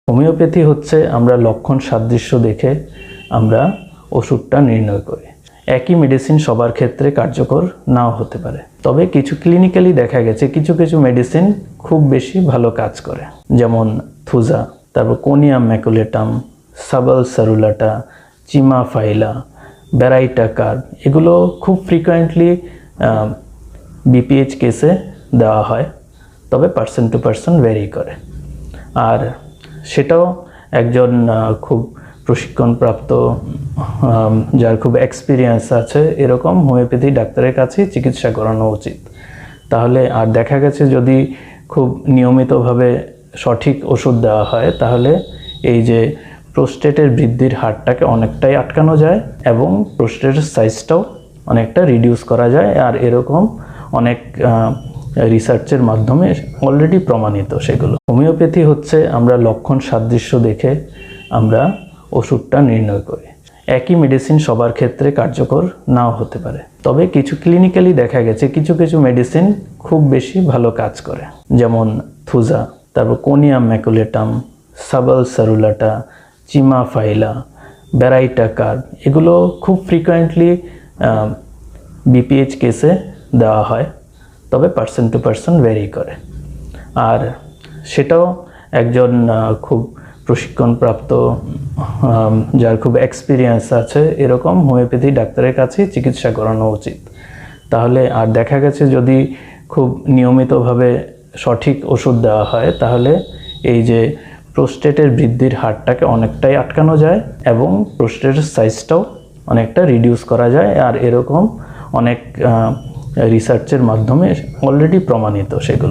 Homeopathy হচ্ছে আমরা লক্ষণ সাদৃশ্য দেখে আমরা ওষুধটা নির্ণয় করি। একই মেডিসিন সবার ক্ষেত্রে কার্যকর নাও হতে পারে, তবে কিছু ক্লিনিক্যালি দেখা গেছে কিছু কিছু মেডিসিন খুব বেশি ভালো কাজ করে, যেমন থুজা, তারপর কোনিয়াম ম্যাকুলেটাম, সাবাল সারুলাটা, চিমাফাইলা, ব্যারাইটাকার, এগুলো খুব ফ্রিকোয়েন্টলি বিপিএইচ কেসে দেওয়া হয়, তবে পার্সন টু পার্সন ভ্যারি করে। আর সেটাও একজন খুব প্রশিক্ষণপ্রাপ্ত, যার খুব এক্সপিরিয়েন্স আছে এরকম হোমিওপ্যাথি ডাক্তারের কাছে চিকিৎসা করানো উচিত। তাহলে আর দেখা গেছে যদি খুব নিয়মিতভাবে সঠিক ওষুধ দেওয়া হয় তাহলে এই যে প্রোস্টেটের বৃদ্ধির হারটাকে অনেকটাই আটকানো যায় এবং প্রোস্টেটের সাইজটাও অনেকটা রিডিউস করা যায়। আর এরকম অনেক রিসার্চের মাধ্যমে অলরেডি প্রমাণিত সেগুলো। হোমিওপ্যাথি হচ্ছে আমরা লক্ষণ সাদৃশ্য দেখে আমরা ওষুধটা নির্ণয় করি। একই মেডিসিন সবার ক্ষেত্রে কার্যকর নাও হতে পারে, তবে কিছু ক্লিনিক্যালি দেখা গেছে কিছু কিছু মেডিসিন খুব বেশি ভালো কাজ করে, যেমন থুজা, তারপর কোনিয়াম ম্যাকুলেটাম, সাবাল সারুলাটা, চিমাফাইলা, ব্যারাইটাকার, এগুলো খুব ফ্রিকোয়েন্টলি বিপিএইচ কেসে দেওয়া হয়, তবে পার্সন টু পার্সন ভ্যারি করে। আর সেটাও একজন খুব প্রশিক্ষণপ্রাপ্ত, যার খুব এক্সপিরিয়েন্স আছে এরকম হোমিওপ্যাথি ডাক্তারের কাছে চিকিৎসা করানো উচিত। তাহলে আর দেখা গেছে যদি খুব নিয়মিতভাবে সঠিক ওষুধ দেওয়া হয় তাহলে এই যে প্রোস্টেটের বৃদ্ধির হারটাকে অনেকটাই আটকানো যায় এবং প্রোস্টেটের সাইজটাও অনেকটা রিডিউস করা যায়। আর এরকম অনেক রিসার্চের মাধ্যমে অলরেডি প্রমাণিত সেগুলো।